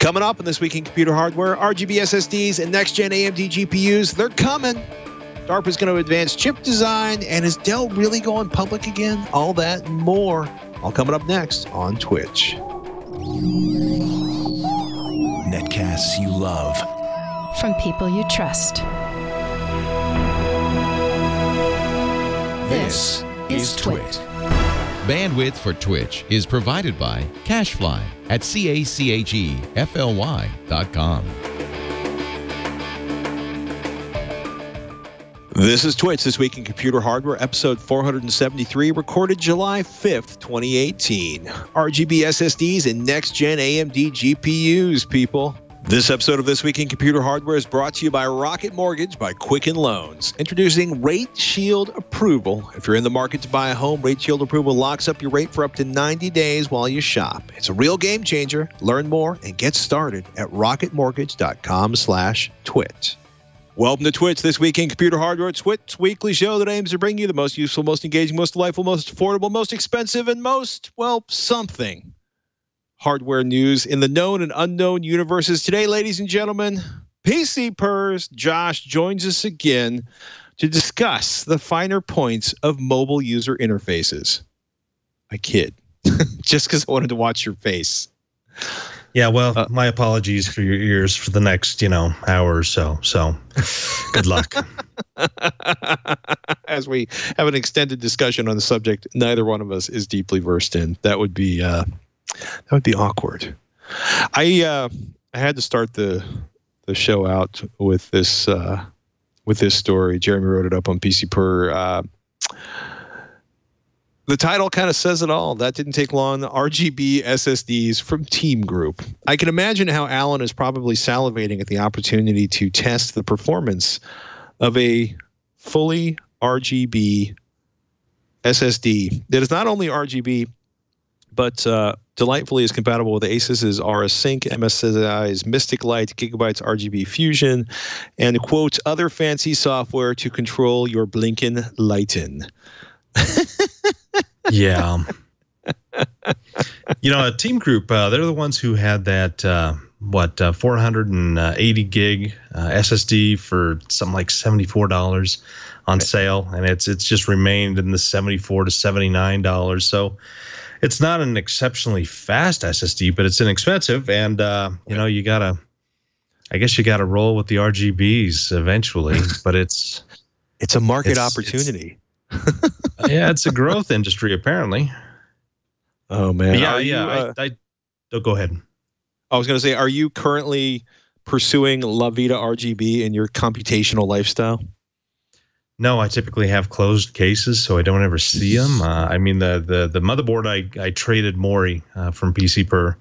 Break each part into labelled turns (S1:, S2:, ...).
S1: Coming up in This Week in Computer Hardware, RGB SSDs and NextGen AMD GPUs, they're coming. DARPA's going to advance chip design, and is Dell really going public again? All that and more, all coming up next on Twitch.
S2: Netcasts you love.
S3: From people you trust.
S2: This is Twitch.
S4: Bandwidth for Twitch is provided by CacheFly at CACHEFLY.com.
S1: This is Twitch, This Week in Computer Hardware, episode 473, recorded July 5th, 2018. RGB SSDs and next-gen AMD GPUs, people. This episode of This Week in Computer Hardware is brought to you by Rocket Mortgage by Quicken Loans. Introducing Rate Shield Approval. If you're in the market to buy a home, Rate Shield Approval locks up your rate for up to 90 days while you shop. It's a real game changer. Learn more and get started at rocketmortgage.com/twit. Welcome to Twitch, This Week in Computer Hardware. Twit's weekly show that aims to bring you the most useful, most engaging, most delightful, most affordable, most expensive, and most, well, something hardware news in the known and unknown universes. Today, ladies and gentlemen, PC Purr's Josh joins us again to discuss the finer points of mobile user interfaces. I kid. Just because I wanted to watch your face.
S5: Yeah, well, my apologies for your ears for the next, hour or so. So, good luck.
S1: As we have an extended discussion on the subject, neither one of us is deeply versed in. That would be awkward. I had to start the show out with this story. Jeremy wrote it up on PC Per. The title kind of says it all. That didn't take long. RGB SSDs from Team Group. I can imagine how Alan is probably salivating at the opportunity to test the performance of a fully RGB SSD that is not only RGB, but delightfully is compatible with Asus's RS Sync, MSI's Mystic Light, Gigabyte's RGB Fusion, and, quote, other fancy software to control your blinkin' lightin'.
S5: Yeah. Team Group, they're the ones who had that, 480 gig SSD for something like $74 on sale. And it's just remained in the $74 to $79. So it's not an exceptionally fast SSD, but it's inexpensive. And, I guess you got to roll with the RGBs eventually, but it's
S1: a market opportunity.
S5: It's a growth industry, apparently.
S1: Oh, man.
S5: Go ahead.
S1: I was going to say, are you currently pursuing La Vida RGB in your computational lifestyle?
S5: No, I typically have closed cases, so I don't ever see them. The motherboard I traded Maury from PC Per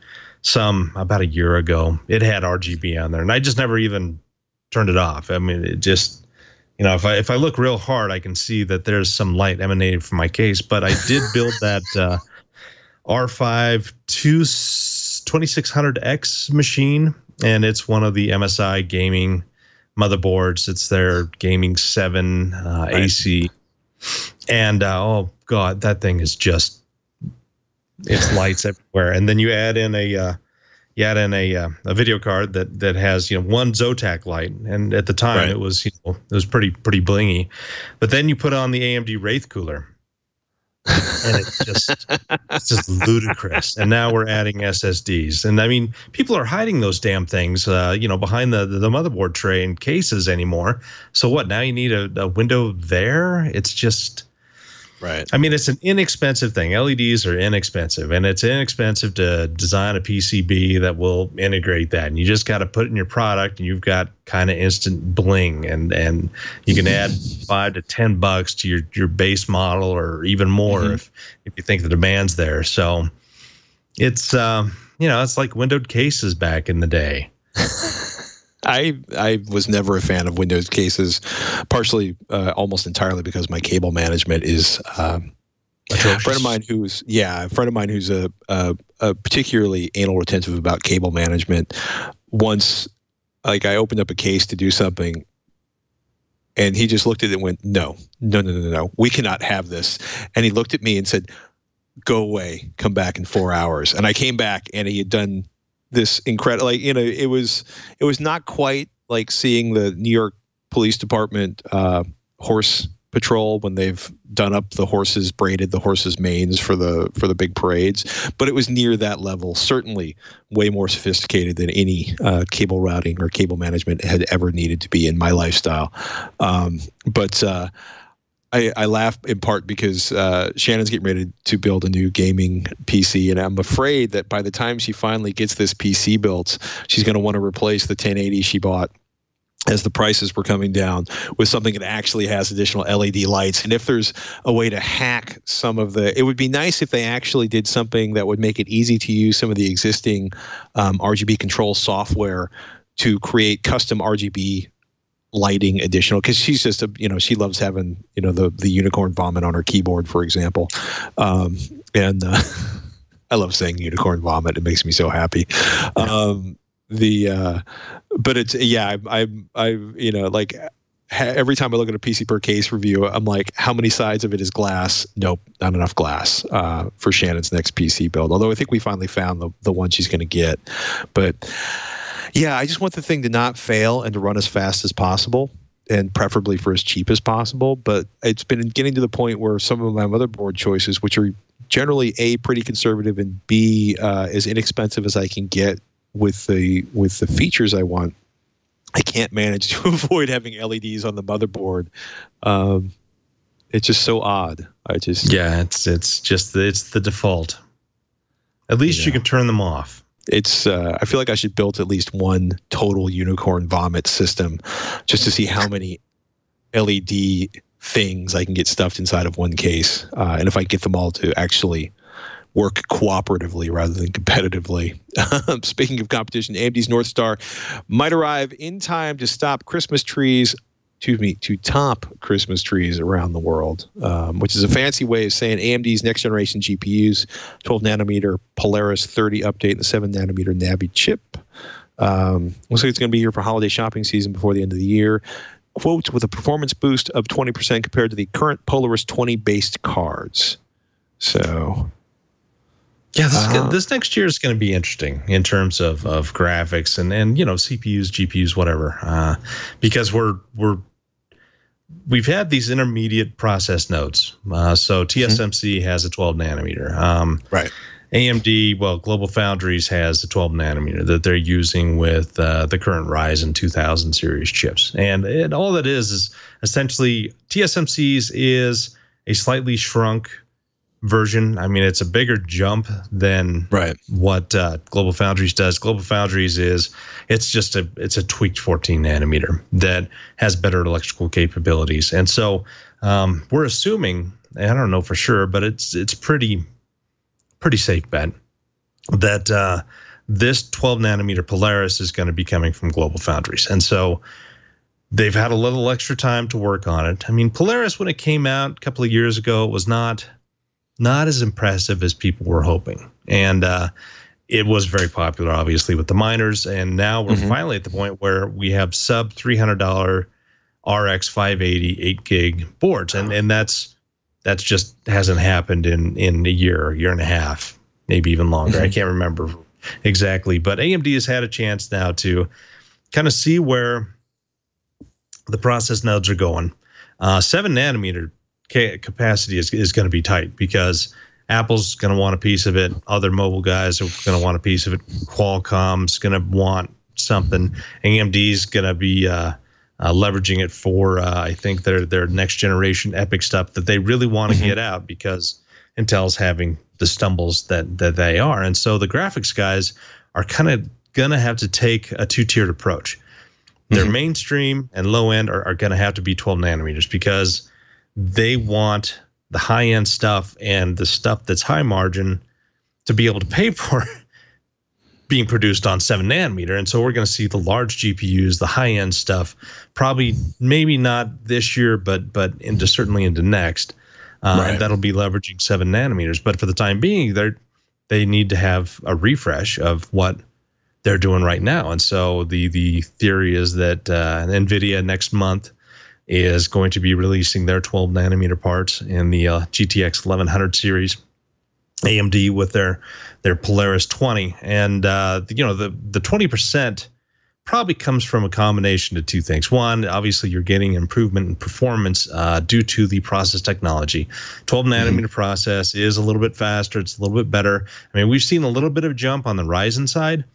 S5: about a year ago. It had RGB on there, and I just never even turned it off. It just... if I look real hard, I can see that there's some light emanating from my case. But I did build that R5 2600X machine, and it's one of the MSI gaming motherboards. It's their Gaming 7 AC, and oh god, that thing is just it's lights everywhere. And then you add in a video card that has one Zotac light, and at the time it was pretty blingy, but then you put on the AMD Wraith cooler, and it's just ludicrous. And now we're adding SSDs, and people are hiding those damn things behind the motherboard tray and cases anymore. So what, now you need a window there? It's just right. It's an inexpensive thing. LEDs are inexpensive, and it's inexpensive to design a PCB that will integrate that. And you just got to put it in your product, and you've got kind of instant bling, and you can add $5 to $10 to your base model, or even more if you think the demand's there. So it's it's like windowed cases back in the day.
S1: I was never a fan of Windows cases, partially almost entirely because my cable management is a friend of mine who's a particularly anal retentive about cable management. Once, I opened up a case to do something, and he just looked at it and went, no, we cannot have this. And he looked at me and said, go away, come back in 4 hours. And I came back, and he had done this incredible, like, you know, it was not quite like seeing the New York Police Department horse patrol when they've done up the horses, braided the horses' manes for the big parades, but it was near that level. Certainly, way more sophisticated than any cable routing or cable management had ever needed to be in my lifestyle. But I laugh in part because Shannon's getting ready to build a new gaming PC, and I'm afraid that by the time she finally gets this PC built, she's going to want to replace the 1080 she bought as the prices were coming down with something that actually has additional LED lights. And if there's a way to hack some of it would be nice if they actually did something that would make it easy to use some of the existing RGB control software to create custom RGB lighting additional, because she's just she loves having, the unicorn vomit on her keyboard, for example. And I love saying unicorn vomit. It makes me so happy. But it's, every time I look at a PC per case review, I'm like, how many sides of it is glass? Nope, not enough glass for Shannon's next PC build. Although I think we finally found the one she's going to get. But yeah, I just want the thing to not fail and to run as fast as possible, and preferably for as cheap as possible. But it's been getting to the point where some of my motherboard choices, which are generally A, pretty conservative, and B, as inexpensive as I can get with the features I want, I can't manage to avoid having LEDs on the motherboard. It's just so odd. It's the default.
S5: At least you can turn them off.
S1: It's I feel like I should build at least one total unicorn vomit system just to see how many LED things I can get stuffed inside of one case, and if I get them all to actually work cooperatively rather than competitively. Speaking of competition, AMD's North Star might arrive in time to top Christmas trees around the world, which is a fancy way of saying AMD's next generation GPUs, 12 nanometer Polaris 30 update, and the 7 nanometer Navi chip. Looks like it's going to be here for holiday shopping season before the end of the year. Quote, with a performance boost of 20% compared to the current Polaris 20 based cards. So
S5: yeah, this next year is going to be interesting in terms of graphics and CPUs, GPUs, whatever, because we've had these intermediate process nodes. So TSMC has a 12 nanometer. Right. AMD, Global Foundries has a 12 nanometer that they're using with the current Ryzen 2000 series chips, and all that is essentially TSMC's is a slightly shrunk version. I mean, it's a bigger jump than what Global Foundries does. Global Foundries it's a tweaked 14 nanometer that has better electrical capabilities, and so we're assuming, I don't know for sure, but it's pretty safe bet that this 12 nanometer Polaris is going to be coming from Global Foundries, and so they've had a little extra time to work on it. I mean, Polaris, when it came out a couple of years ago, was not as impressive as people were hoping. And it was very popular, obviously, with the miners. And now we're finally at the point where we have sub $300 RX 580 8 gig boards. And that's just hasn't happened in a year and a half, maybe even longer. I can't remember exactly. But AMD has had a chance now to kind of see where the process nodes are going. 7 nanometer capacity is going to be tight because Apple's going to want a piece of it. Other mobile guys are going to want a piece of it. Qualcomm's going to want something. AMD's going to be leveraging it for, I think, their next generation EPYC stuff that they really want to get out because Intel's having the stumbles that they are. And so the graphics guys are kind of going to have to take a two-tiered approach. Their mainstream and low end are going to have to be 12 nanometers because they want the high-end stuff and the stuff that's high margin to be able to pay for being produced on 7 nanometer. And so we're going to see the large GPUs, the high-end stuff, probably maybe not this year, but certainly into next. And that'll be leveraging 7 nanometers. But for the time being, they need to have a refresh of what they're doing right now. And so the theory is that NVIDIA next month is going to be releasing their 12 nanometer parts in the GTX 1100 series. AMD with their Polaris 20, and the 20% probably comes from a combination of two things. One, obviously you're getting improvement in performance due to the process technology. 12 nanometer process is a little bit faster. It's a little bit better. I mean, we've seen a little bit of jump on the Ryzen side,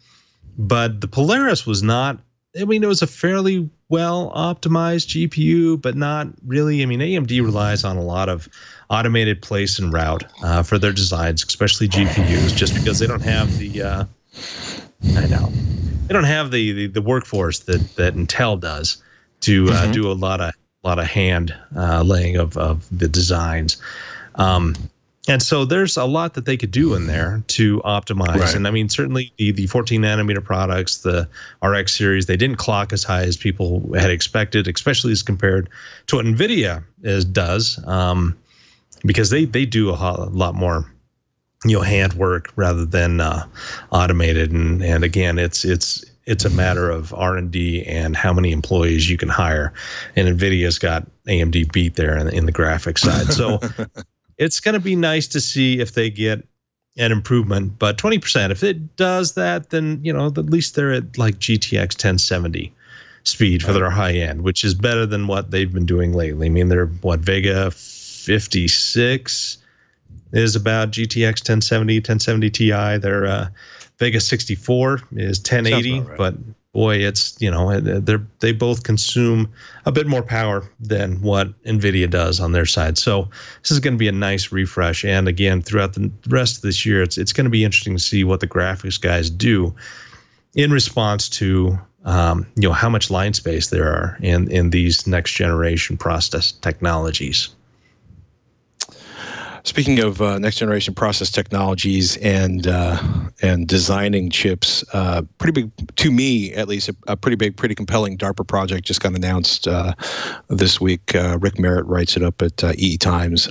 S5: but the Polaris was not. I mean, it was a fairly well optimized GPU, but not really. I mean, AMD relies on a lot of automated place and route for their designs, especially GPUs, just because they don't have the they don't have the workforce that Intel does to do a lot of hand laying of the designs. And so there's a lot that they could do in there to optimize. Right. And I mean, certainly the 14 nanometer products, the RX series, they didn't clock as high as people had expected, especially as compared to what NVIDIA does, because they do a lot more, handwork rather than automated. And again, it's a matter of R&D and how many employees you can hire. And NVIDIA's got AMD beat there in the graphics side. So it's going to be nice to see if they get an improvement. But 20%, if it does that, then, at least they're at like GTX 1070 speed for their high end, which is better than what they've been doing lately. I mean, they're Vega 56 is about GTX 1070 Ti. Their Vega 64 is 1080, right. But boy, it's they both consume a bit more power than what NVIDIA does on their side. So this is going to be a nice refresh. And again, throughout the rest of this year, it's going to be interesting to see what the graphics guys do in response to how much line space there are in these next generation process technologies.
S1: Speaking of next generation process technologies and designing chips, pretty big, to me at least, a pretty big, pretty compelling DARPA project just got announced this week. Rick Merritt writes it up at EE Times.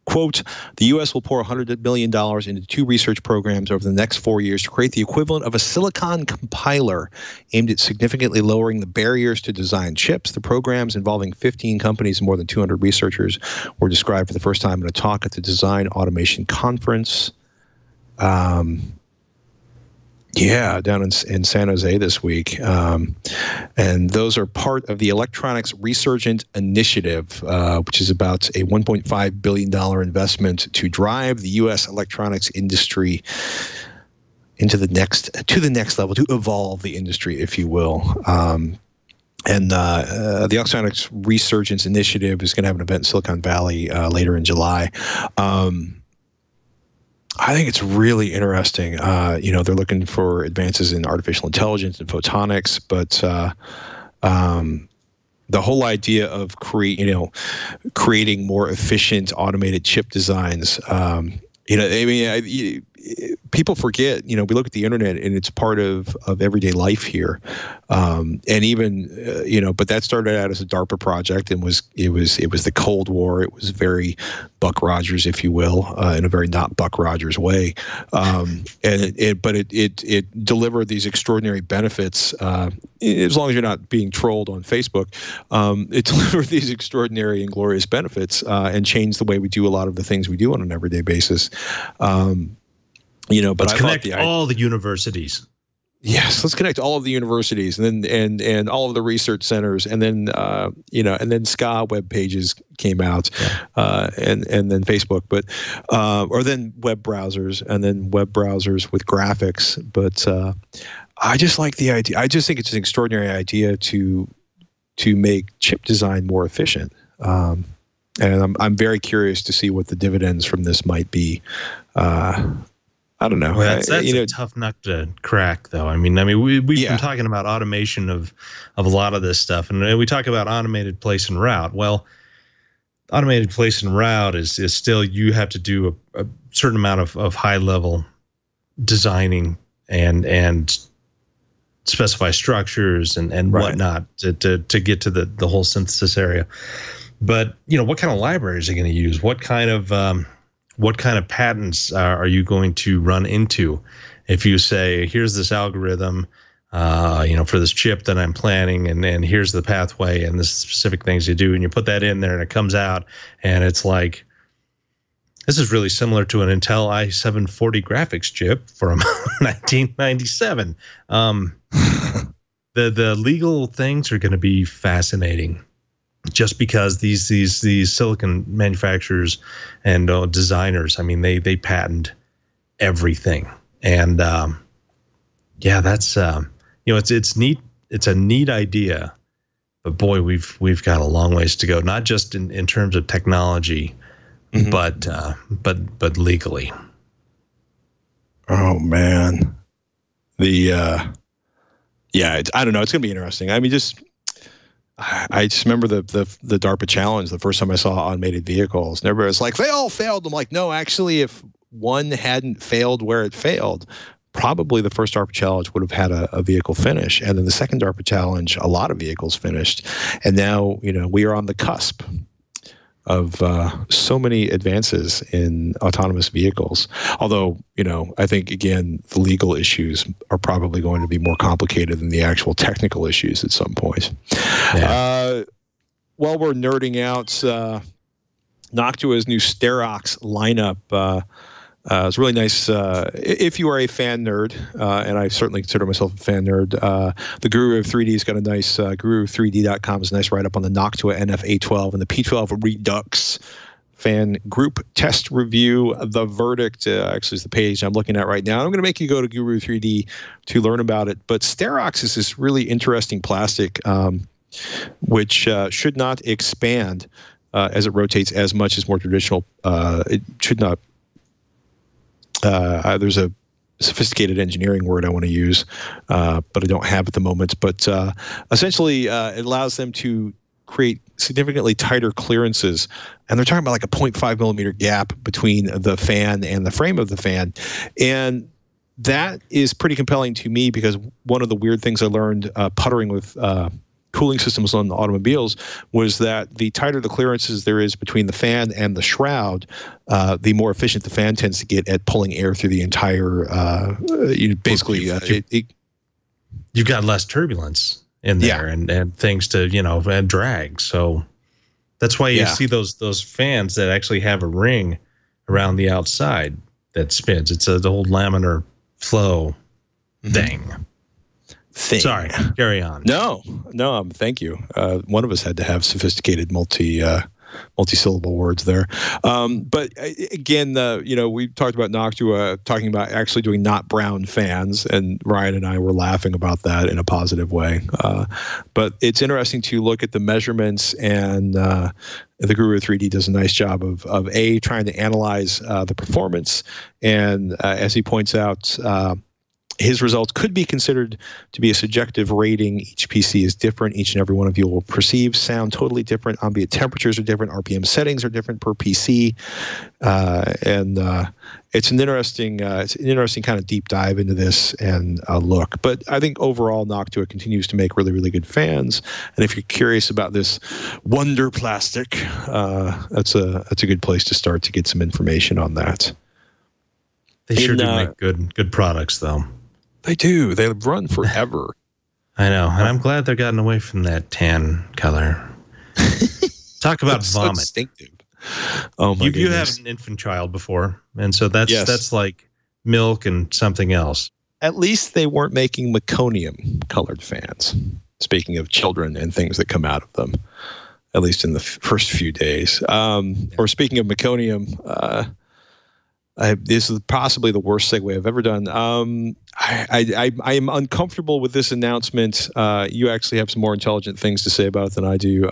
S1: Quote, the U.S. will pour $100 million into 2 research programs over the next 4 years to create the equivalent of a silicon compiler aimed at significantly lowering the barriers to design chips. The programs, involving 15 companies and more than 200 researchers, were described for the first time in a talk at the Design Automation Conference. Down in San Jose this week. And those are part of the Electronics Resurgent Initiative, which is about a $1.5 billion investment to drive the U.S. electronics industry to the next level, to evolve the industry, if you will. And the Electronics Resurgence Initiative is going to have an event in Silicon Valley later in July. I think it's really interesting. They're looking for advances in artificial intelligence and photonics, but the whole idea of creating more efficient automated chip designs. People forget. We look at the internet and it's part of everyday life here, and even but that started out as a DARPA project and it was the Cold War. It was very Buck Rogers, if you will, in a very not Buck Rogers way, and it delivered these extraordinary benefits. As long as you're not being trolled on Facebook, it delivered these extraordinary and glorious benefits and changed the way we do a lot of the things we do on an everyday basis. But
S5: let's connect all the universities.
S1: Yes, let's connect all of the universities and all of the research centers, and then and then SCA web pages came out, and then Facebook, but or then web browsers, and then web browsers with graphics. But I just like the idea. I just think it's an extraordinary idea to make chip design more efficient. And I'm very curious to see what the dividends from this might be. I don't know.
S5: Well, that's a tough nut to crack, though. I mean, we've been talking about automation of a lot of this stuff, and we talk about automated place and route. Well, automated place and route is still, you have to do a certain amount of high level designing and specify structures and whatnot to get to the whole synthesis area. But what kind of libraries are you going to use? What kind of patents are you going to run into if you say, here's this algorithm, for this chip that I'm planning, and here's the pathway and the specific things you do, and you put that in there and it comes out and it's like This is really similar to an Intel i740 graphics chip from 1997. The legal things are going to be fascinating, just because these silicon manufacturers and designers, I mean, they patent everything, and yeah, that's it's neat. It's a neat idea, but boy, we've got a long ways to go. Not just in terms of technology. Mm-hmm. But legally.
S1: Oh man, I don't know. It's gonna be interesting. I mean, I just remember the DARPA challenge the first time I saw automated vehicles, and everybody was like, they all failed. I'm like, no, actually, if one hadn't failed where it failed, probably the first DARPA challenge would have had a vehicle finish, and then the second DARPA challenge, a lot of vehicles finished, and now we are on the cusp of so many advances in autonomous vehicles. Although, I think, again, the legal issues are probably going to be more complicated than the actual technical issues at some point. Yeah. While we're nerding out, Noctua's new Sterox lineup it's really nice. If you are a fan nerd, and I certainly consider myself a fan nerd, the Guru of 3D's got a nice, guru3d.com is a nice write-up on the Noctua NF812 and the P12 Redux fan group test review. The verdict actually is the page I'm looking at right now. I'm going to make you go to Guru3D to learn about it. But Sterox is this really interesting plastic, which should not expand as it rotates as much as more traditional. It should not. There's a sophisticated engineering word I want to use, but I don't have at the moment. But essentially, it allows them to create significantly tighter clearances. And they're talking about like a 0.5 millimeter gap between the fan and the frame of the fan. And that is pretty compelling to me, because one of the weird things I learned puttering with cooling systems on the automobiles was that the tighter the clearances there is between the fan and the shroud, the more efficient the fan tends to get at pulling air through the entire.
S5: You've got less turbulence in there, and things to and drag. So that's why you see those fans that actually have a ring around the outside that spins. It's the whole laminar flow thing. Sorry, carry on. No, thank you. One of us had to have sophisticated multi-syllable words there.
S1: But again, we talked about Noctua talking about actually doing not brown fans, and Ryan and I were laughing about that in a positive way. But it's interesting to look at the measurements, and the Guru 3D does a nice job of trying to analyze the performance, and as he points out, his results could be considered to be a subjective rating. Each PC is different. Each and every one of you will perceive sound totally different. Ambient temperatures are different. RPM settings are different per PC, and it's an interesting kind of deep dive into this and look. But I think overall, Noctua continues to make really, really good fans. And if you're curious about this wonder plastic, that's a good place to start to get some information on that.
S5: They sure do make good products, though.
S1: They do. They run forever.
S5: I know, and I'm glad they're gotten away from that tan color. Talk about vomit. So
S1: distinctive. Oh my goodness.
S5: You had an infant child before, and so that's like milk and something else.
S1: At least they weren't making meconium colored fans. Speaking of children and things that come out of them, at least in the first few days. Or speaking of meconium, this is possibly the worst segue I've ever done. I am uncomfortable with this announcement. You actually have some more intelligent things to say about it than I do.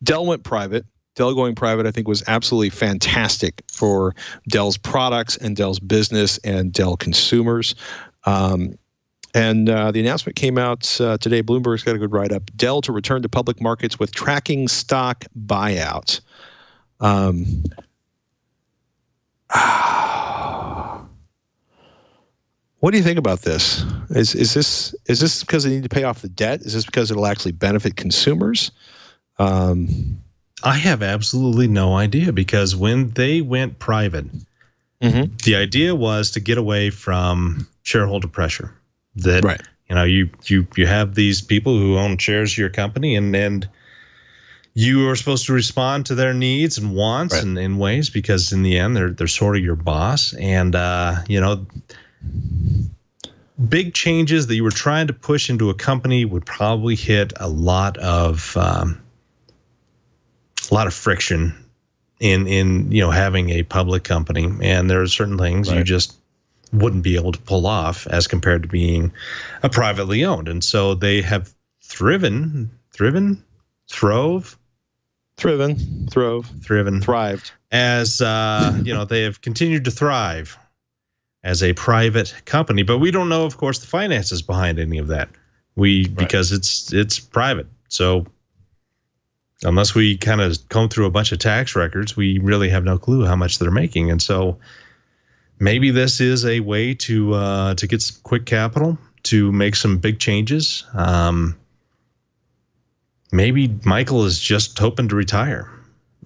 S1: Dell went private. Dell going private, I think, was absolutely fantastic for Dell's products and Dell's business and Dell consumers. And the announcement came out today. Bloomberg's got a good write-up. Dell to return to public markets with tracking stock buyout. What do you think about this? Is this because they need to pay off the debt? Is this because it'll actually benefit consumers?
S5: I have absolutely no idea, because when they went private, the idea was to get away from shareholder pressure. That you have these people who own shares of your company, and you are supposed to respond to their needs and wants and in ways, because in the end they're sort of your boss. And big changes that you were trying to push into a company would probably hit a lot of friction in having a public company. And there are certain things you just wouldn't be able to pull off as compared to being a privately owned. And so they have thrived as they have continued to thrive as a private company. But we don't know, of course, the finances behind any of that. Because it's private. So unless we kind of comb through a bunch of tax records, we really have no clue how much they're making. And so maybe this is a way to get some quick capital to make some big changes. Maybe Michael is just hoping to retire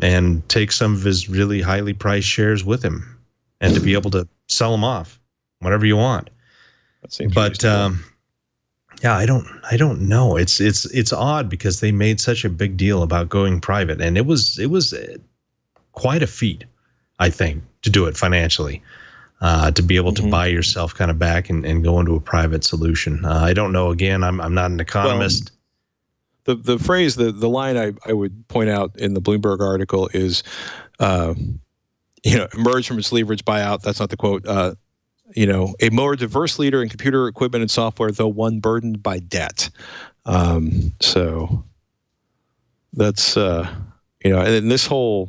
S5: and take some of his really highly priced shares with him, and to be able to sell them off whenever you want. But I don't know. It's odd because they made such a big deal about going private, and it was quite a feat, I think, to do it financially. To be able to buy yourself kind of back and go into a private solution. I don't know. Again, I'm not an economist.
S1: Well, the phrase, the line I would point out in the Bloomberg article is, emerge from its leverage buyout. That's not the quote. A more diverse leader in computer equipment and software, though one burdened by debt. So that's and this whole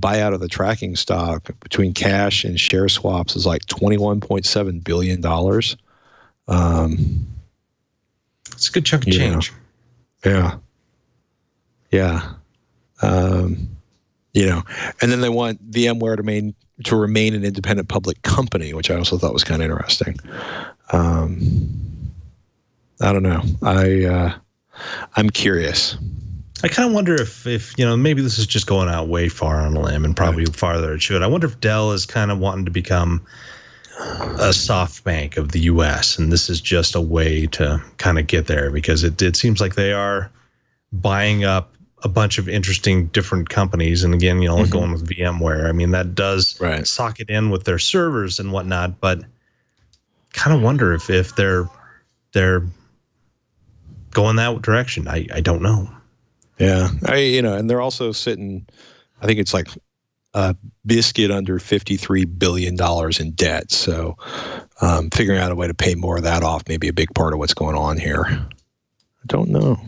S1: buyout of the tracking stock between cash and share swaps is like $21.7 billion.
S5: It's a good chunk of change.
S1: Yeah. And then they want VMware to remain an independent public company, which I also thought was kind of interesting. I don't know. I'm curious.
S5: I kind of wonder if maybe this is just going out way far on a limb, and probably farther it should. I wonder if Dell is kind of wanting to become a SoftBank of the U.S., and this is just a way to kind of get there, because it seems like they are buying up a bunch of interesting different companies. And again, going with VMware, I mean, that does socket in with their servers and whatnot, but kind of wonder if they're going that direction. I don't know.
S1: Yeah, and they're also sitting, I think it's like a biscuit under $53 billion in debt. So figuring out a way to pay more of that off may be a big part of what's going on here. I don't know.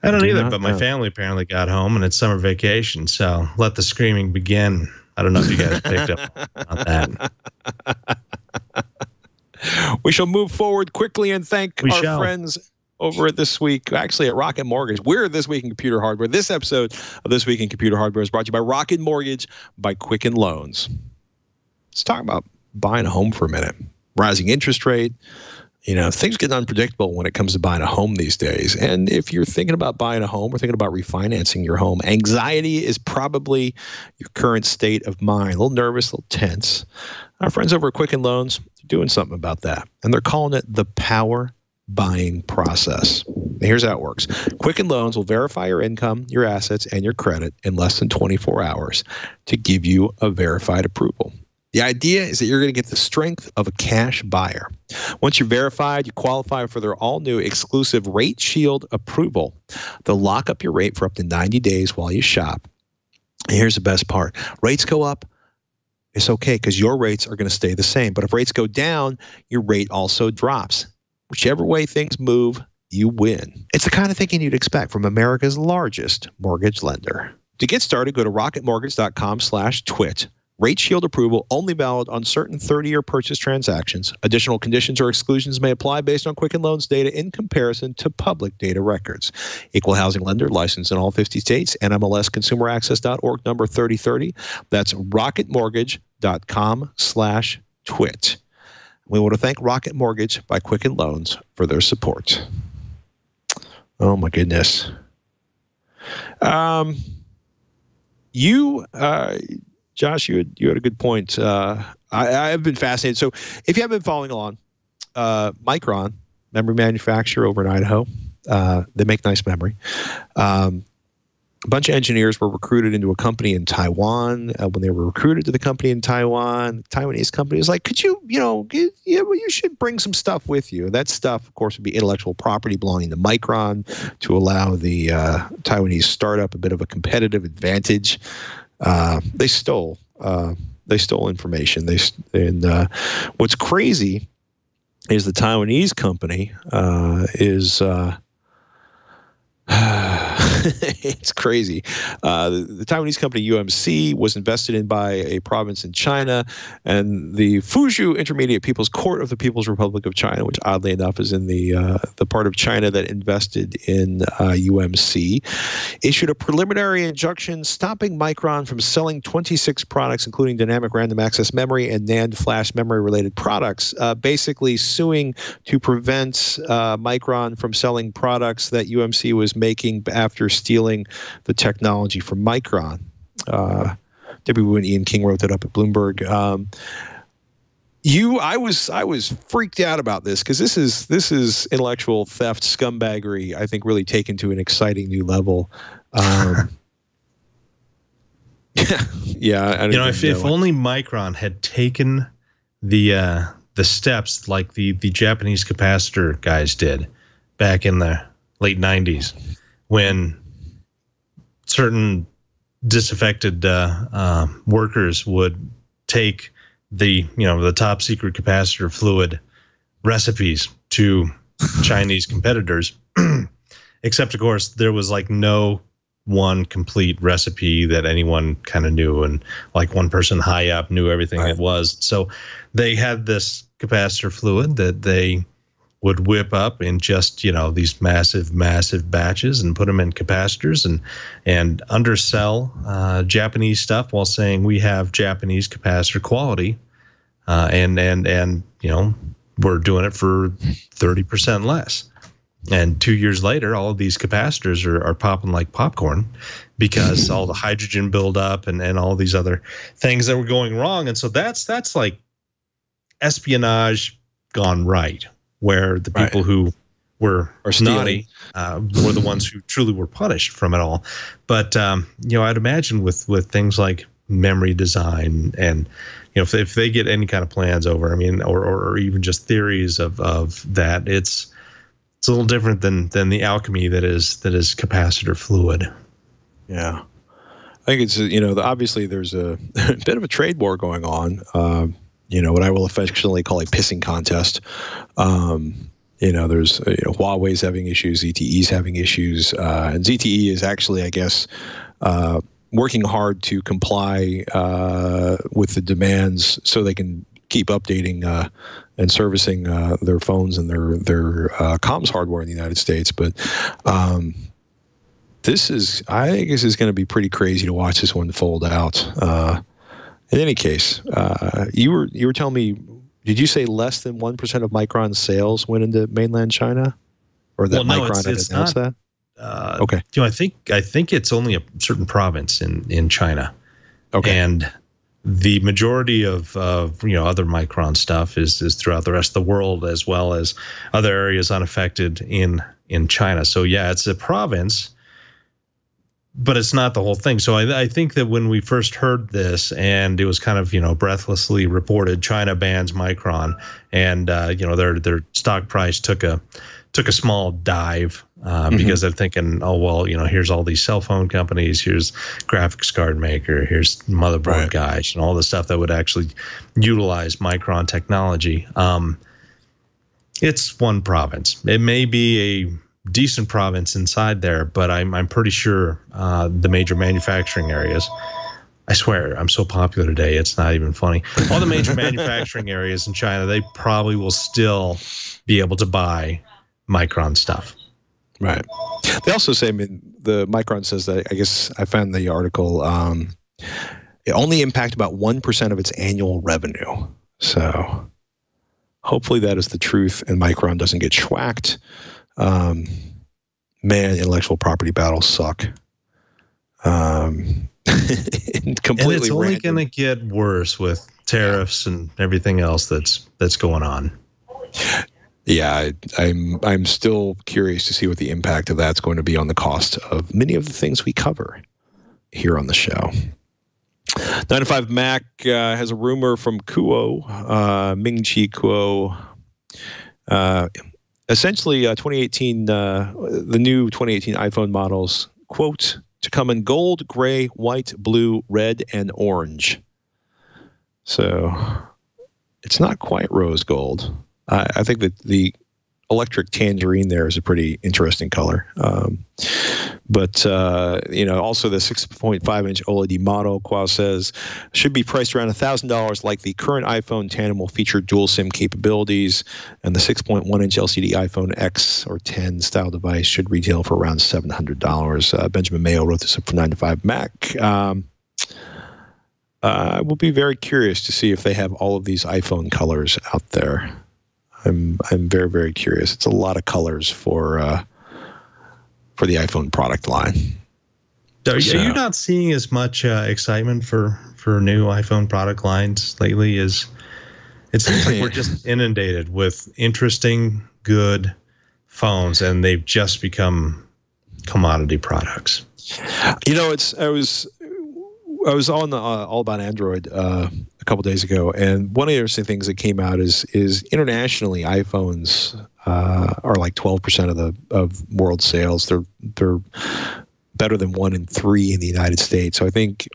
S5: I don't either, but my family apparently got home and it's summer vacation. So let the screaming begin. I don't know if you guys picked up on that.
S1: We shall move forward quickly and thank our friends over at This Week, actually at Rocket Mortgage. We're This Week in Computer Hardware. This episode of This Week in Computer Hardware is brought to you by Rocket Mortgage by Quicken Loans. Let's talk about buying a home for a minute. Rising interest rate. Things get unpredictable when it comes to buying a home these days. And if you're thinking about buying a home or thinking about refinancing your home, anxiety is probably your current state of mind. A little nervous, a little tense. Our friends over at Quicken Loans are doing something about that. And they're calling it the Power Buying Process. Here's how it works. Quicken Loans will verify your income, your assets, and your credit in less than 24 hours to give you a verified approval. The idea is that you're going to get the strength of a cash buyer. Once you're verified, you qualify for their all-new exclusive Rate Shield approval. They'll lock up your rate for up to 90 days while you shop. And here's the best part. Rates go up, it's okay because your rates are going to stay the same. But if rates go down, your rate also drops. Whichever way things move, you win. It's the kind of thinking you'd expect from America's largest mortgage lender. To get started, go to rocketmortgage.com/twit. Rate Shield approval only valid on certain 30-year purchase transactions. Additional conditions or exclusions may apply based on Quicken Loans data in comparison to public data records. Equal housing lender, licensed in all 50 states. NMLS consumeraccess.org number 3030. That's rocketmortgage.com/twit. We want to thank Rocket Mortgage by Quicken Loans for their support. Oh my goodness. Josh, you had a good point. I've been fascinated. So if you haven't been following along, Micron, memory manufacturer over in Idaho, They make nice memory. A bunch of engineers were recruited into a company in Taiwan. When they were recruited to the company in Taiwan, the Taiwanese company was like, could you, you should bring some stuff with you. That stuff, of course, would be intellectual property belonging to Micron to allow the Taiwanese startup a bit of a competitive advantage. They stole information. What's crazy is the Taiwanese company is it's crazy. The Taiwanese company UMC was invested in by a province in China, and the Fuzhou Intermediate People's Court of the People's Republic of China, which oddly enough is in the part of China that invested in UMC, issued a preliminary injunction stopping Micron from selling 26 products, including dynamic random access memory and NAND flash memory related products, basically suing to prevent Micron from selling products that UMC was making after stealing the technology from Micron. W. and Ian King wrote that up at Bloomberg. I was freaked out about this because this is intellectual theft scumbaggery, I think, really taken to an exciting new level. Yeah,
S5: if only Micron had taken the steps like the Japanese capacitor guys did back in the late 90s, when certain disaffected workers would take the top secret capacitor fluid recipes to Chinese competitors, except of course there was like no one complete recipe that anyone kind of knew, and like one person high up knew everything it was. So they had this capacitor fluid that they would whip up in just these massive batches and put them in capacitors and undersell Japanese stuff while saying we have Japanese capacitor quality, and we're doing it for 30% less. And 2 years later, all of these capacitors are popping like popcorn because all the hydrogen buildup and all these other things that were going wrong. And so that's like espionage gone right, where the people who were naughty were the ones who truly were punished from it all. But I'd imagine with things like memory design and if they get any kind of plans over, or even just theories of that, it's a little different than the alchemy that is capacitor fluid.
S1: Yeah, I think it's obviously there's a bit of a trade war going on. What I will affectionately call a pissing contest. There's Huawei's having issues, ZTE's having issues, and ZTE is actually, I guess, working hard to comply with the demands so they can keep updating and servicing their phones and their comms hardware in the United States. But I think this is going to be pretty crazy to watch this one fold out. In any case, you were telling me, did you say less than 1% of Micron's sales went into mainland China, or that Micron had announced that? Okay.
S5: I think it's only a certain province in China. Okay. And the majority of other Micron stuff is throughout the rest of the world, as well as other areas unaffected in China. So yeah, it's a province, but it's not the whole thing. So I think that when we first heard this, and it was kind of breathlessly reported, China bans Micron, and their stock price took a small dive because they're thinking, oh well, here's all these cell phone companies, here's graphics card maker, here's motherboard guys, and all the stuff that would actually utilize Micron technology. It's one province. It may be a decent province inside there, but I'm pretty sure the major manufacturing areas, I swear I'm so popular today, it's not even funny. All the major manufacturing areas in China, they probably will still be able to buy Micron stuff.
S1: Right. They also say, the Micron says that, I guess I found the article, it only impact about 1% of its annual revenue. So hopefully that is the truth and Micron doesn't get schwacked. Man, intellectual property battles suck.
S5: Completely, and it's only going to get worse with tariffs and everything else that's going on.
S1: Yeah, I'm still curious to see what the impact of that's going to be on the cost of many of the things we cover here on the show. 9to5 Mac has a rumor from Kuo, Ming-Chi Kuo. Essentially, 2018, the new 2018 iPhone models, quote, to come in gold, gray, white, blue, red, and orange. So it's not quite rose gold. I think that the electric tangerine there is a pretty interesting color. But also the 6.5-inch OLED model, Kuo says, should be priced around $1,000 like the current iPhone Tandem will feature dual SIM capabilities, and the 6.1-inch LCD iPhone X or 10 style device should retail for around $700. Benjamin Mayo wrote this up for 9to5 Mac. I will be very curious to see if they have all of these iPhone colors out there. I'm very, very curious. It's a lot of colors for the iPhone product line.
S5: Are you not seeing as much excitement for new iPhone product lines lately? It seems like we're just inundated with interesting, good phones, and they've just become commodity products. I was on All About Android a couple days ago, and one of the interesting things that came out is internationally iPhones are like 12% of world sales. They're better than 1 in 3 in the United States. So I think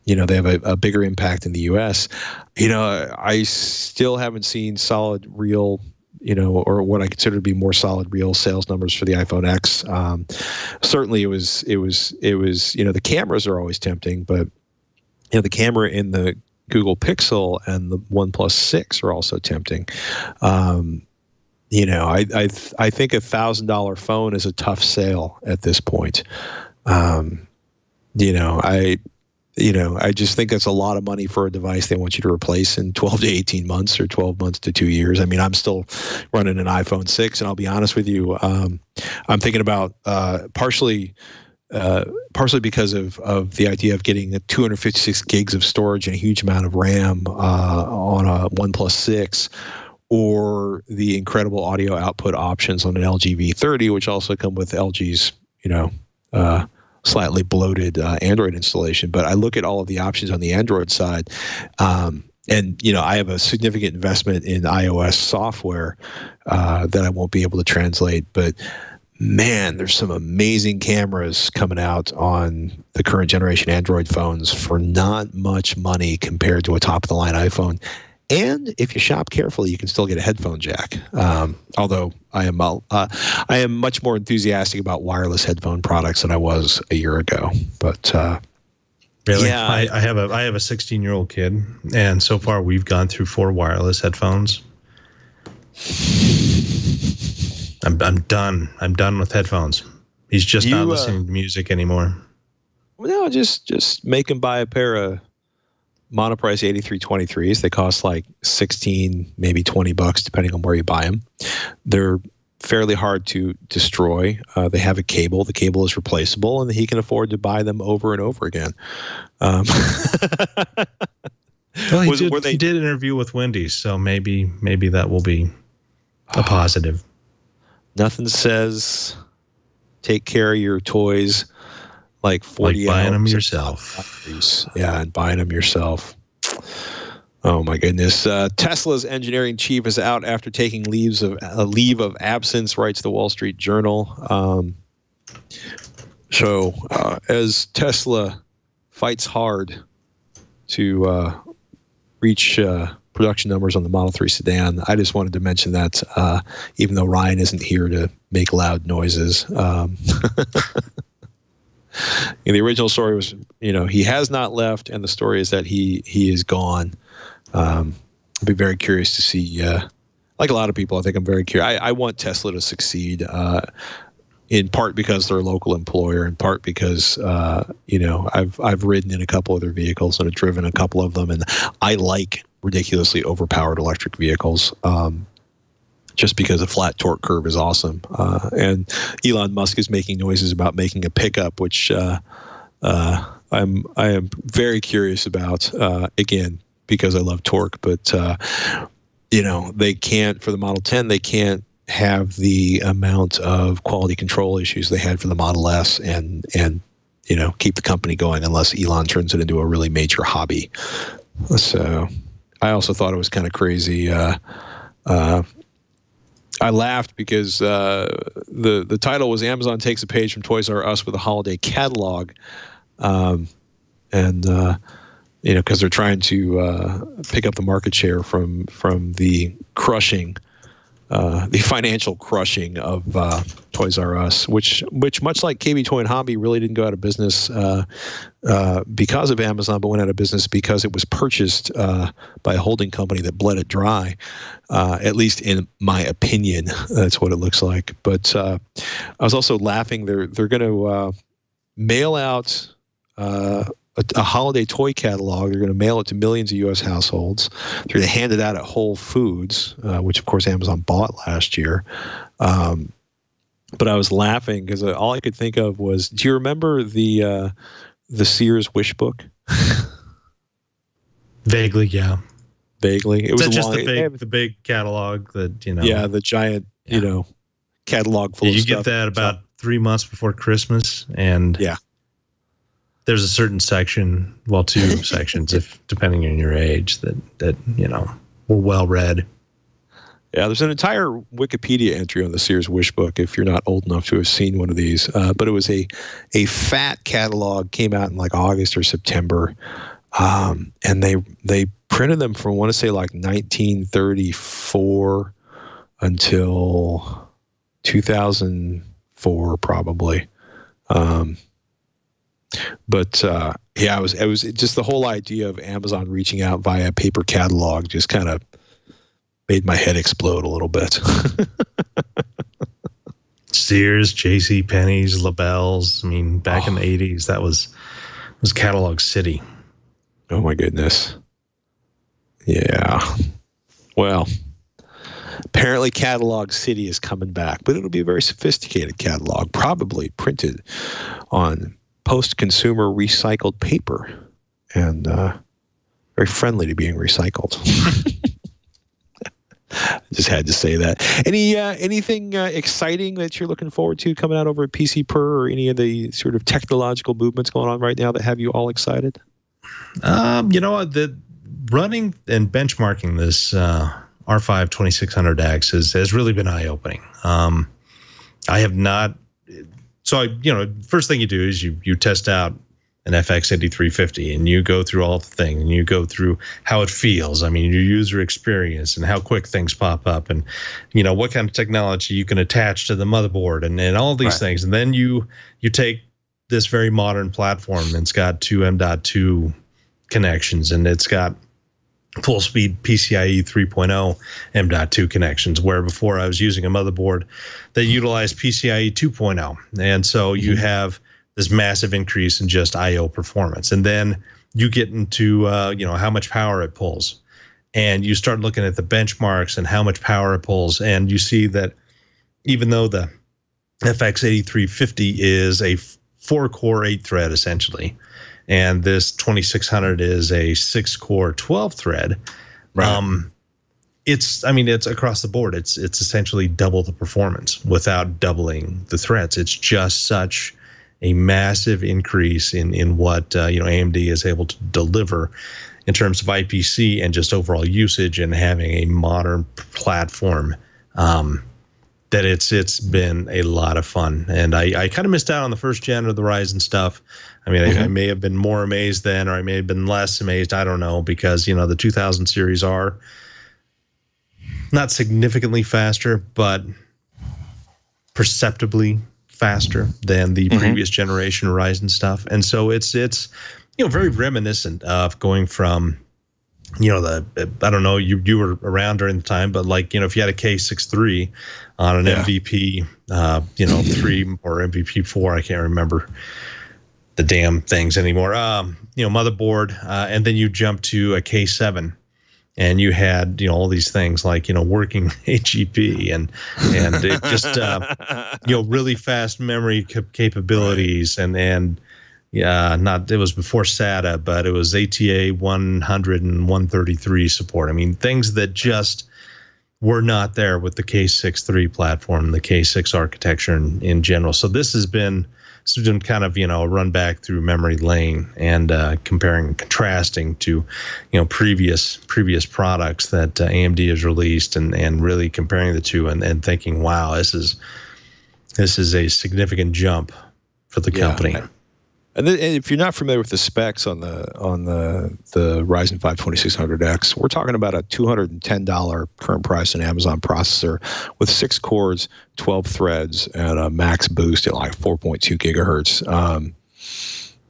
S5: they have a bigger impact in the U.S. I still haven't seen solid real. Or what I consider to be more solid real sales numbers for the iPhone X. Certainly, it was. The cameras are always tempting, but the camera in the Google Pixel and the OnePlus 6 are also tempting. I think $1,000 phone is a tough sale at this point. I just think that's a lot of money for a device they want you to replace in 12 to 18 months or 12 months to 2 years. I mean, I'm still running an iPhone 6, and I'll be honest with you, I'm thinking about partially because of the idea of getting 256 gigs of storage and a huge amount of RAM on a OnePlus 6, or the incredible audio output options on an LG V30, which also come with LG's, slightly bloated Android installation. But I look at all of the options on the Android side, and I have a significant investment in iOS software that I won't be able to translate. But man, there's some amazing cameras coming out on the current generation Android phones for not much money compared to a top of the line iPhone. And if you shop carefully, you can still get a headphone jack. Although I am much more enthusiastic about wireless headphone products than I was a year ago. But really,
S1: yeah,
S5: I have a 16-year-old kid, and so far we've gone through 4 wireless headphones. I'm done. I'm done with headphones. He's just not listening to music anymore.
S1: No, just make him buy a pair of monoprice 8323s. They cost like $16, maybe $20, depending on where you buy them. They're fairly hard to destroy. They have a cable. The cable is replaceable, and he can afford to buy them over and over again.
S5: Well, he did an interview with Wendy's, so maybe that will be a positive.
S1: Nothing says take care of your toys like 40
S5: like buying them yourself.
S1: Yeah, and buying them yourself. Oh my goodness! Tesla's engineering chief is out after taking leave of absence, writes the Wall Street Journal. So as Tesla fights hard to reach production numbers on the Model 3 sedan, I just wanted to mention that even though Ryan isn't here to make loud noises. The original story was, he has not left, and the story is that he is gone. I'd be very curious to see, like a lot of people, I think I'm very curious. I want Tesla to succeed, in part because they're a local employer, in part because, I've ridden in a couple of their vehicles and have driven a couple of them, and I like ridiculously overpowered electric vehicles. Just because a flat torque curve is awesome. And Elon Musk is making noises about making a pickup, which I am very curious about, again, because I love torque. But they can't, for the Model 10, they can't have the amount of quality control issues they had for the Model S and keep the company going unless Elon turns it into a really major hobby. So I also thought it was kind of crazy. I laughed because the title was Amazon takes a page from Toys R Us with a holiday catalog. Because they're trying to pick up the market share from the crushing, the financial crushing of Toys R Us, which much like KB Toy and Hobby really didn't go out of business because of Amazon, but went out of business because it was purchased by a holding company that bled it dry. At least in my opinion, that's what it looks like. But I was also laughing. They're going to mail out a holiday toy catalog. They're going to mail it to millions of U.S. households. They're going to hand it out at Whole Foods, which of course Amazon bought last year. But I was laughing because all I could think of was, do you remember the Sears Wish Book?
S5: Vaguely, yeah.
S1: Vaguely. It was
S5: just the big catalog that,
S1: Yeah, the giant, catalog full of
S5: stuff. You get that about 3 months before Christmas, and there's a certain section, well, two sections, if depending on your age, that were well read.
S1: Yeah, there's an entire Wikipedia entry on the Sears Wish Book if you're not old enough to have seen one of these. But it was a fat catalog, came out in like August or September, and they printed them from, I want to say, like 1934 until 2004 probably. But it was just the whole idea of Amazon reaching out via paper catalog just kind of made my head explode a little bit.
S5: Sears, J.C. Penney's, LaBelle's. I mean, back in the 80s, that was catalog city.
S1: Oh my goodness. Yeah. Well, apparently catalog city is coming back, but it'll be a very sophisticated catalog, probably printed on post-consumer recycled paper and very friendly to being recycled. I just had to say that. Anything exciting that you're looking forward to coming out over at PC Per, or any of the sort of technological movements going on right now that have you all excited?
S5: The running and benchmarking this R5 2600X has really been eye-opening. I have not. So first thing you do is you test out an FX 8350 and you go through all the things and you go through how it feels. I mean, your user experience and how quick things pop up and, what kind of technology you can attach to the motherboard and all these things. And then you take this very modern platform and it's got two M.2 connections and it's got full speed PCIe 3.0 M.2 connections, where before I was using a motherboard that utilized PCIe 2.0. And so you have this massive increase in just IO performance. And then you get into, how much power it pulls. And you start looking at the benchmarks and how much power it pulls. And you see that even though the FX 8350 is a 4-core 8-thread essentially, and this 2600 is a 6-core 12-thread. Right. It's across the board. It's essentially double the performance without doubling the threads. It's just such a massive increase in what AMD is able to deliver in terms of IPC and just overall usage, and having a modern platform. That it's been a lot of fun, and I kind of missed out on the first gen of the Ryzen stuff. I mean, I may have been more amazed then, or I may have been less amazed. I don't know, because the 2000 series are not significantly faster, but perceptibly faster than the previous generation Ryzen stuff, and so it's very reminiscent of going from I don't know, you were around during the time, but if you had a K63 on an MVP 3 or MVP 4, I can't remember the damn things anymore. Motherboard, and then you jump to a K7 and you had all these things like working HEP and it just really fast memory capabilities and it was before SATA, but it was ATA 100 and 133 support. I mean, things that just were not there with the K6-3 platform, the K6 architecture in general. So this has been kind of, a run back through memory lane and comparing and contrasting to, previous products that AMD has released and really comparing the two and thinking, wow, this is a significant jump for the company.
S1: And if you're not familiar with the specs on the Ryzen 5 2600X, we're talking about a $210 current price in Amazon processor with 6 cores, 12 threads, and a max boost at like 4.2 gigahertz.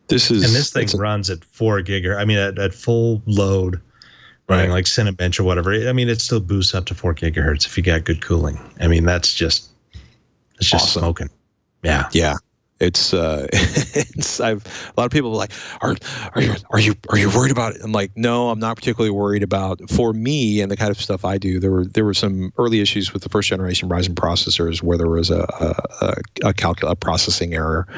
S5: This thing runs at 4 gigahertz. I mean, at full load, running like Cinebench or whatever. I mean, it still boosts up to 4 gigahertz if you got good cooling. I mean, it's just awesome. Smoking. Yeah.
S1: Yeah. It's a lot of people are like, are you worried about it? I'm like, no, I'm not particularly worried about. For me and the kind of stuff I do, there were some early issues with the first generation Ryzen processors where there was a processing error.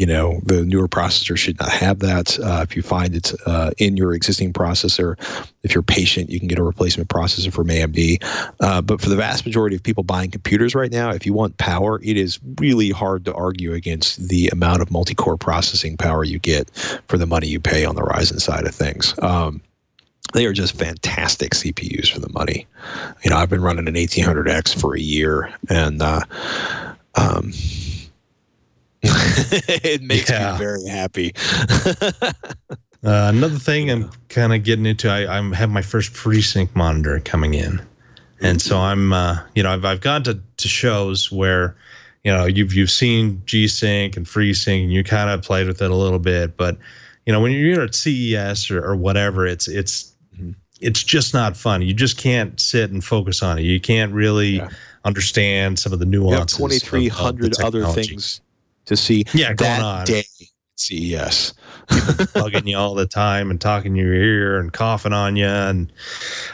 S1: The newer processor should not have that. If you find it's in your existing processor, if you're patient, you can get a replacement processor from AMD. But for the vast majority of people buying computers right now, if you want power, it is really hard to argue against the amount of multi-core processing power you get for the money you pay on the Ryzen side of things. They are just fantastic CPUs for the money. I've been running an 1800X for a year, and it makes me very happy.
S5: Another thing I'm kind of getting into, I have my first FreeSync monitor coming in. And so I'm, I've gone to shows where, you've seen G-Sync and FreeSync and you kind of played with it a little bit. But, when you're at CES or whatever, it's just not fun. You just can't sit and focus on it. You can't really understand some of the nuances.
S1: You have 2,300 other things to see that day at CES.
S5: Bugging you all the time and talking in your ear and coughing on you and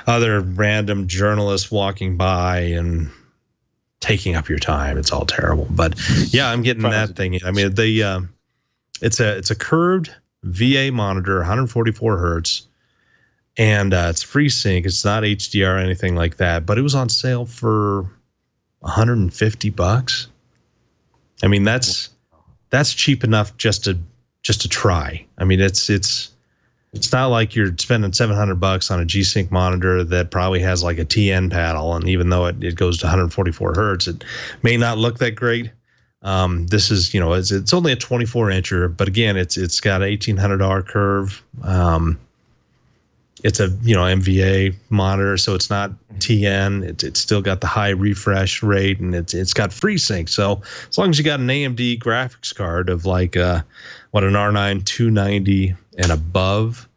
S5: other random journalists walking by and taking up your time. It's all terrible. But yeah, I'm getting that thing. I mean, it's a curved VA monitor, 144 hertz, and it's FreeSync. It's not HDR or anything like that, but it was on sale for $150. I mean, that's cheap enough just to try. I mean, it's not like you're spending $700 on a G-Sync monitor that probably has like a TN paddle, and even though it goes to 144 hertz, it may not look that great. This is, it's only a 24-incher, but again, it's got an 1800R curve. It's a MVA monitor, so it's not TN. It's still got the high refresh rate, and it's got FreeSync. So as long as you got an AMD graphics card of like an R9 290 and above,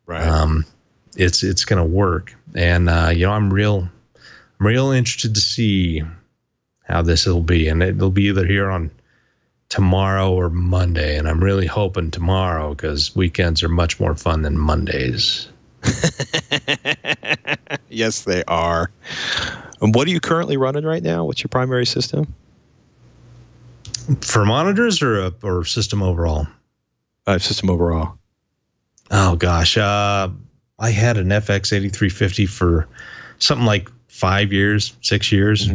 S5: right? It's gonna work. And I'm real interested to see how this will be, and it'll be either here on tomorrow or Monday. And I'm really hoping tomorrow because weekends are much more fun than Mondays.
S1: Yes, they are. And what are you currently running right now? What's your primary system?
S5: For monitors or system overall?
S1: System overall.
S5: Oh gosh, I had an FX 8350 for something like 6 years,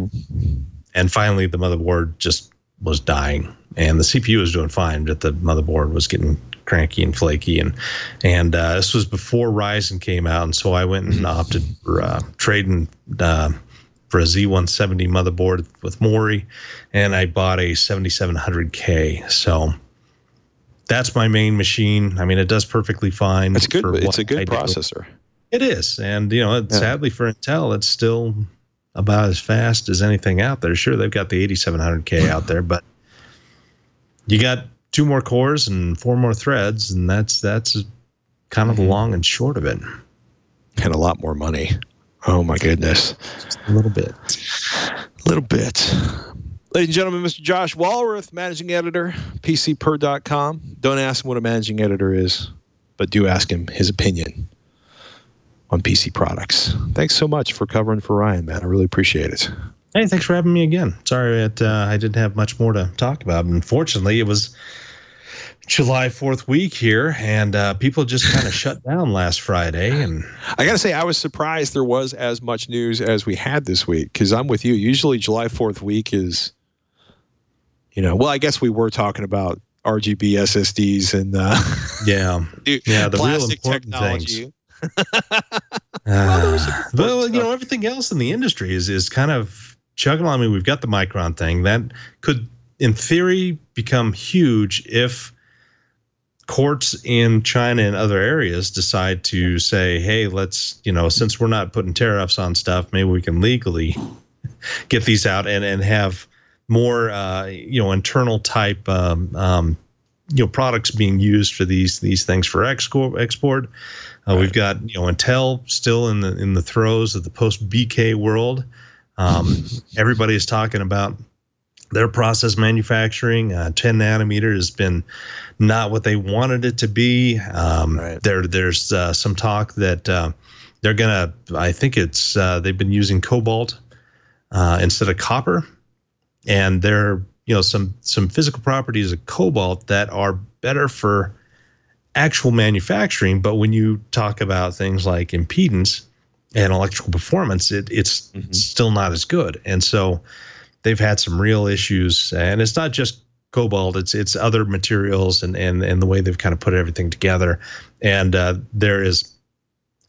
S5: and finally the motherboard just was dying, and the CPU was doing fine, but the motherboard was getting cranky and flaky, and this was before Ryzen came out, and so I went and opted for trading for a Z170 motherboard with Mori, and I bought a 7700K. So that's my main machine. I mean, it does perfectly fine.
S1: It's good. It's a good processor.
S5: It is, and sadly for Intel, it's still about as fast as anything out there. Sure, they've got the 8700K out there, but you got 2 more cores and 4 more threads, and that's kind of the long and short of it.
S1: And a lot more money. Oh my goodness.
S5: Just a little bit.
S1: Ladies and gentlemen, Mr. Josh Walworth, managing editor, PCPer.com. Don't ask him what a managing editor is, but do ask him his opinion on PC products. Thanks so much for covering for Ryan, man. I really appreciate it.
S5: Hey, thanks for having me again. Sorry that I didn't have much more to talk about. Unfortunately, it was July 4th week here, and people just kind of shut down last Friday. And
S1: I got to say, I was surprised there was as much news as we had this week, because I'm with you. Usually July 4th week is, well, I guess we were talking about RGB SSDs and
S5: the
S1: plastic
S5: real important
S1: technology.
S5: Things. Everything else in the industry is kind of chugging along. I mean, we've got the Micron thing that could, in theory, become huge if courts in China and other areas decide to say, hey, let's, since we're not putting tariffs on stuff, maybe we can legally get these out and have more, internal type, products being used for these things for export. We've got, Intel still in the throes of the post BK world. Everybody is talking about their process manufacturing. 10 nanometer has been not what they wanted it to be. There's some talk that they're gonna. I think it's they've been using cobalt instead of copper, and there some physical properties of cobalt that are better for actual manufacturing. But when you talk about things like impedance and electrical performance, it's still not as good. And so they've had some real issues, and it's not just cobalt, it's other materials and the way they've kind of put everything together. And there is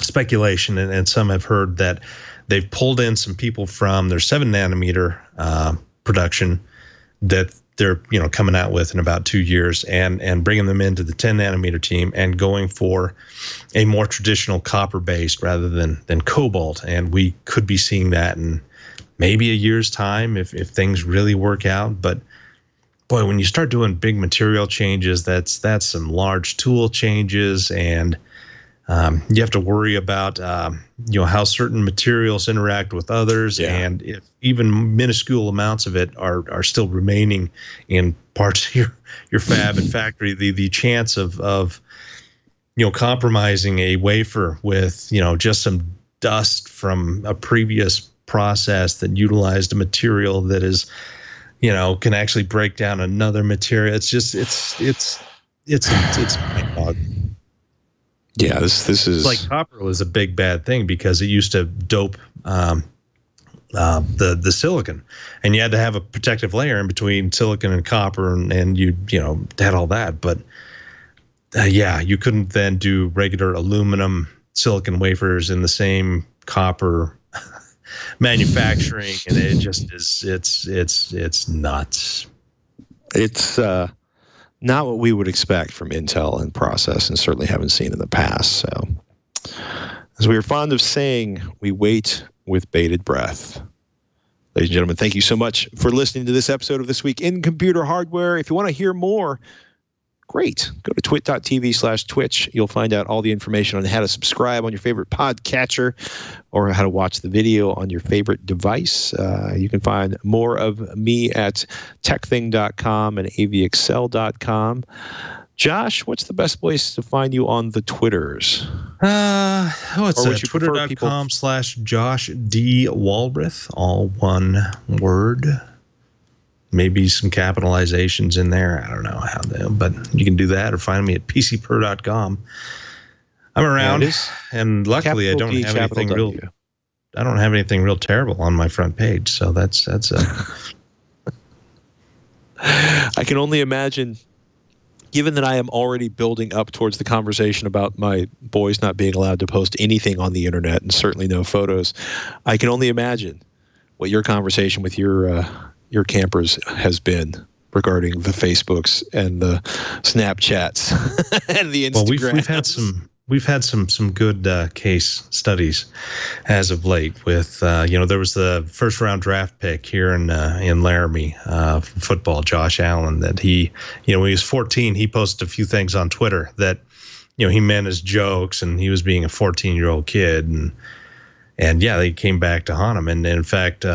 S5: speculation, and some have heard that they've pulled in some people from their 7 nanometer production that they're coming out with in about 2 years, and bringing them into the 10 nanometer team and going for a more traditional copper based rather than cobalt. And we could be seeing that in maybe a year's time if things really work out. But boy, when you start doing big material changes, that's some large tool changes, and you have to worry about how certain materials interact with others, and if even minuscule amounts of it are still remaining in parts of your fab and factory, the chance of compromising a wafer with just some dust from a previous process that utilized a material that is can actually break down another material. It's just it's mind-boggling.
S1: Yeah, this is
S5: like copper was a big bad thing because it used to dope the silicon, and you had to have a protective layer in between silicon and copper, and you had all that. But you couldn't then do regular aluminum silicon wafers in the same copper manufacturing, and it just is it's nuts.
S1: It's not what we would expect from Intel and process, and certainly haven't seen in the past. So, as we are fond of saying, we wait with bated breath. Ladies and gentlemen, thank you so much for listening to this episode of This Week in Computer Hardware. If you want to hear more, great. Go to twit.tv/Twitch. You'll find out all the information on how to subscribe on your favorite podcatcher or how to watch the video on your favorite device. You can find more of me at techthing.com and avexcel.com. Josh, what's the best place to find you on the Twitters?
S5: It's twitter.com/Josh D. Walworth, all one word. Maybe some capitalizations in there. I don't know how but you can do that, or find me at pcper.com. I'm around, and luckily I don't have anything real. I don't have anything real terrible on my front page, so that's
S1: I can only imagine, given that I am already building up towards the conversation about my boys not being allowed to post anything on the internet, and certainly no photos, I can only imagine what your conversation with your campers has been regarding the Facebooks and the Snapchats and the Instagrams.
S5: Well, we've had some good case studies as of late. With there was the first round draft pick here in Laramie football, Josh Allen. That he when he was 14, he posted a few things on Twitter that he meant as jokes, and he was being a 14-year-old kid, and they came back to haunt him. And in fact,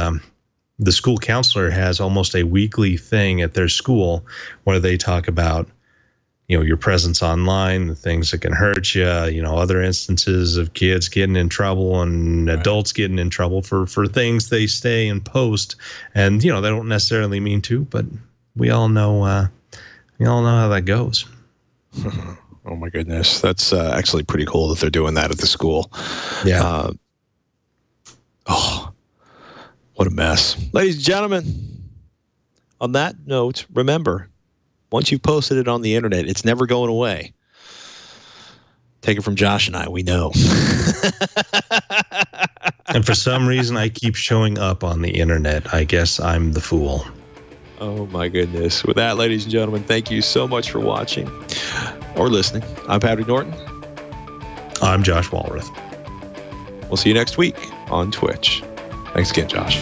S5: the school counselor has almost a weekly thing at their school where they talk about, your presence online, the things that can hurt you, other instances of kids getting in trouble and adults getting in trouble for things they say and post. And, they don't necessarily mean to, but we all know you all know how that goes.
S1: Oh my goodness, that's actually pretty cool that they're doing that at the school.
S5: Yeah.
S1: Oh, what a mess, ladies and gentlemen. On that note, remember, once you've posted it on the internet, it's never going away. Take it from Josh and I, we know.
S5: And for some reason, I keep showing up on the internet. I guess I'm the fool.
S1: Oh my goodness. With that, ladies and gentlemen, thank you so much for watching or listening. I'm Patrick Norton.
S5: I'm Josh Walworth.
S1: We'll see you next week on Twitch. Thanks again, Josh.